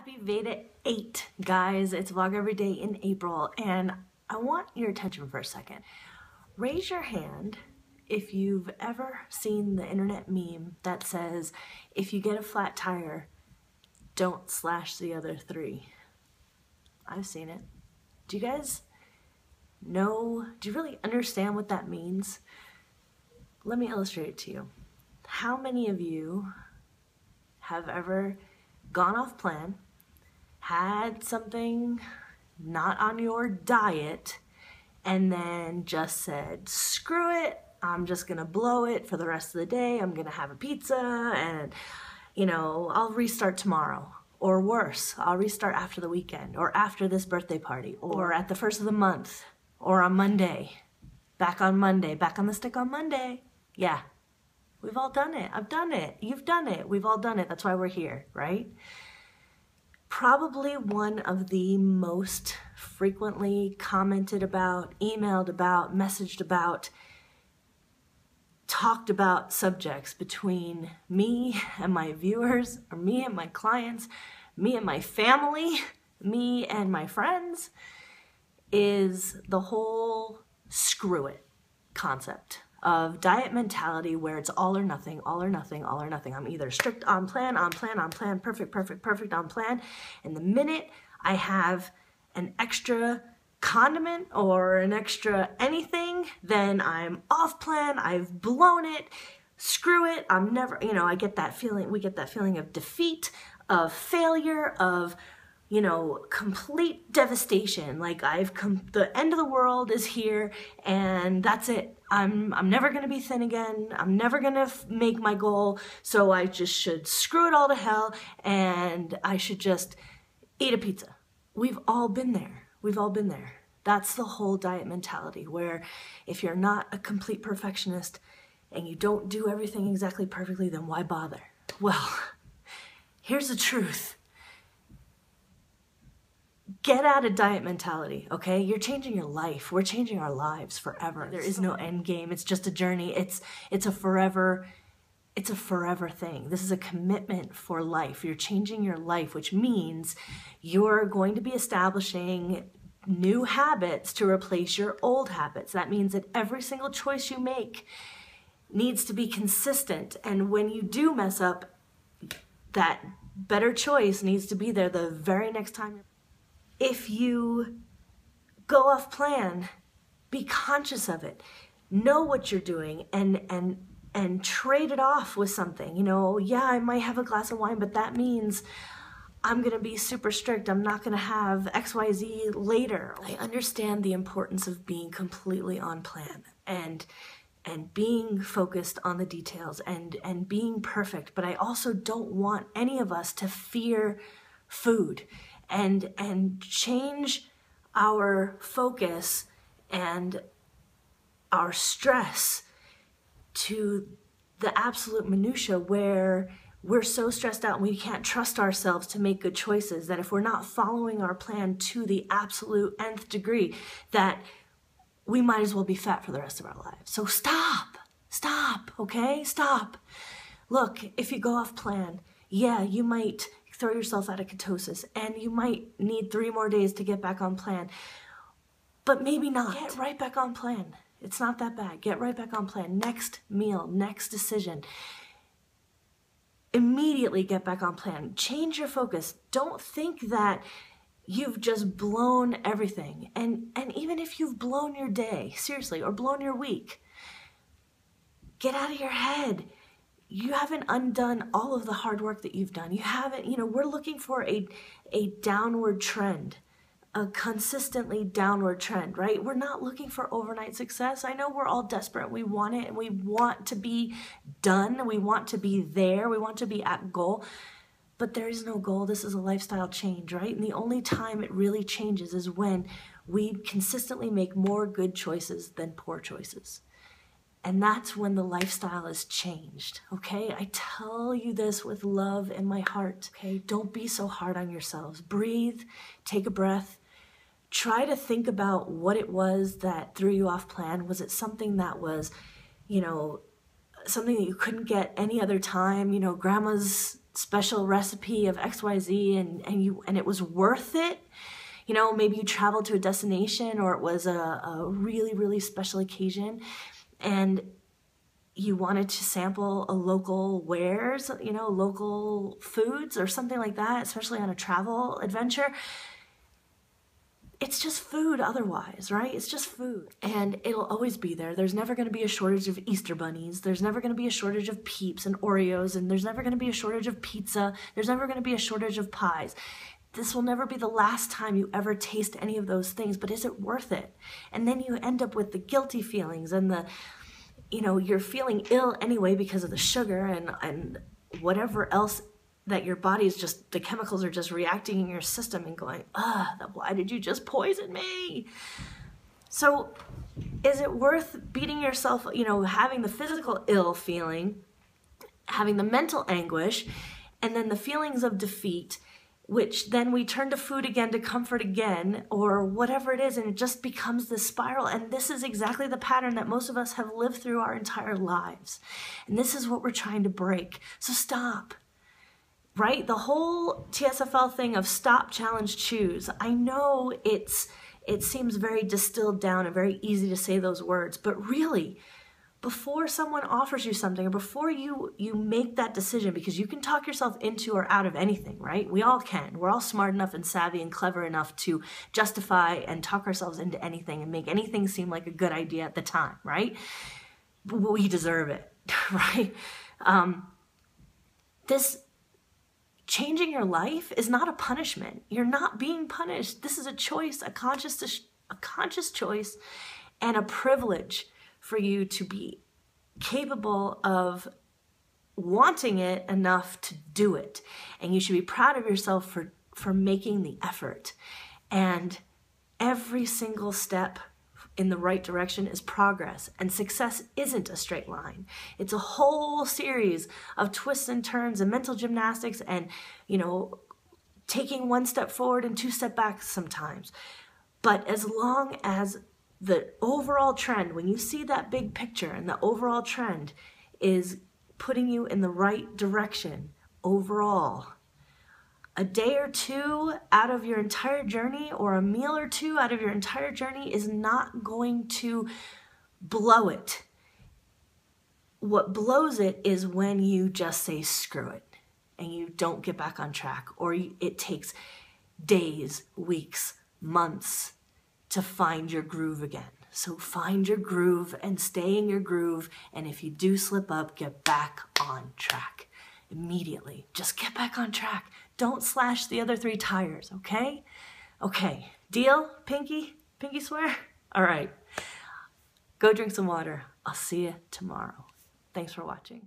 Happy VEDA 8, guys. It's Vlog Every Day in April, and I want your attention for a second. Raise your hand if you've ever seen the internet meme that says, if you get a flat tire, don't slash the other 3. I've seen it. Do you guys know, do you really understand what that means? Let me illustrate it to you. How many of you have ever gone off plan, had something not on your diet, and then just said, screw it, I'm just gonna blow it for the rest of the day, I'm gonna have a pizza, and I'll restart tomorrow. Or worse, I'll restart after the weekend, or after this birthday party, or at the first of the month, or on Monday. Back on Monday, back on the stick on Monday. Yeah. We've all done it. I've done it. You've done it. We've all done it. That's why we're here, right? Probably one of the most frequently commented about, emailed about, messaged about, talked about subjects between me and my viewers, or me and my clients, me and my family, me and my friends, is the whole screw it concept of diet mentality, where it's all or nothing, all or nothing, all or nothing. I'm either strict on plan, perfect, perfect, perfect on plan. And the minute I have an extra condiment or an extra anything, then I'm off plan, I've blown it, screw it, I'm never, I get that feeling, we get that feeling of defeat, of failure, of complete devastation. Like the end of the world is here, and that's it. I'm never gonna be thin again. I'm never gonna make my goal. So I just should screw it all to hell, and I should just eat a pizza. We've all been there. We've all been there. That's the whole diet mentality, where if you're not a complete perfectionist and you don't do everything exactly perfectly, then why bother? Well, here's the truth. Get out of diet mentality, okay? You're changing your life. We're changing our lives forever. There is no end game. It's just a journey. It's a forever thing. This is a commitment for life. You're changing your life, which means you're going to be establishing new habits to replace your old habits. That means that every single choice you make needs to be consistent. And when you do mess up, that better choice needs to be there the very next time. If you go off plan, be conscious of it. Know what you're doing and trade it off with something. Yeah, I might have a glass of wine, but that means I'm gonna be super strict. I'm not gonna have XYZ later. I understand the importance of being completely on plan and being focused on the details and being perfect, but I also don't want any of us to fear food and change our focus and our stress to the absolute minutia, where we're so stressed out and we can't trust ourselves to make good choices, that if we're not following our plan to the absolute nth degree, that we might as well be fat for the rest of our lives. So stop, okay? Stop. Look, if you go off plan, yeah, you might throw yourself out of ketosis, and you might need 3 more days to get back on plan, but maybe not. Get right back on plan. It's not that bad. Get right back on plan. Next meal, next decision. Immediately get back on plan. Change your focus. Don't think that you've just blown everything. And even if you've blown your day, seriously, or blown your week, get out of your head. You haven't undone all of the hard work that you've done. You haven't, we're looking for a downward trend, a consistently downward trend, right? We're not looking for overnight success. I know we're all desperate. We want it, and we want to be done. We want to be there. We want to be at goal, but there is no goal. This is a lifestyle change, right? And the only time it really changes is when we consistently make more good choices than poor choices. And that's when the lifestyle is changed, okay? I tell you this with love in my heart, okay? Don't be so hard on yourselves. Breathe, take a breath. Try to think about what it was that threw you off plan. Was it something that was, something that you couldn't get any other time? Grandma's special recipe of XYZ and it was worth it. You know, maybe you traveled to a destination, or it was a really, really special occasion, and you wanted to sample a local wares, you know, local foods or something like that, especially on a travel adventure. It's just food otherwise, right? It's just food. And it'll always be there. There's never going to be a shortage of Easter bunnies. There's never going to be a shortage of Peeps and Oreos. And there's never going to be a shortage of pizza. There's never going to be a shortage of pies. This will never be the last time you ever taste any of those things, but is it worth it? And then you end up with the guilty feelings and the, you know, you're feeling ill anyway because of the sugar and whatever else that your body's just, the chemicals are just reacting in your system and going, why did you just poison me? So is it worth beating yourself, you know, having the physical ill feeling, having the mental anguish, and then the feelings of defeat, which then we turn to food again to comfort again, or whatever it is, and it just becomes this spiral. And this is exactly the pattern that most of us have lived through our entire lives. And this is what we're trying to break. So stop. Right? The whole TSFL thing of stop, challenge, choose. I know it seems very distilled down and very easy to say those words, but really, before someone offers you something, or before you make that decision, because you can talk yourself into or out of anything, right? We all can. We're all smart enough and savvy and clever enough to justify and talk ourselves into anything and make anything seem like a good idea at the time, right? But we deserve it, right? Changing your life is not a punishment. You're not being punished. This is a choice, a conscious choice, and a privilege for you to be capable of wanting it enough to do it. And you should be proud of yourself for making the effort. And every single step in the right direction is progress, and success isn't a straight line. It's a whole series of twists and turns and mental gymnastics and, you know, taking one step forward and two steps back sometimes. But as long as the overall trend, when you see that big picture and the overall trend is putting you in the right direction overall, a day or two out of your entire journey, or a meal or two out of your entire journey, is not going to blow it. What blows it is when you just say screw it and you don't get back on track, or it takes days, weeks, months to find your groove again. So find your groove and stay in your groove, and if you do slip up, get back on track immediately. Just get back on track. Don't slash the other 3 tires, okay? Okay, deal? Pinky? Pinky swear? All right. Go drink some water. I'll see you tomorrow. Thanks for watching.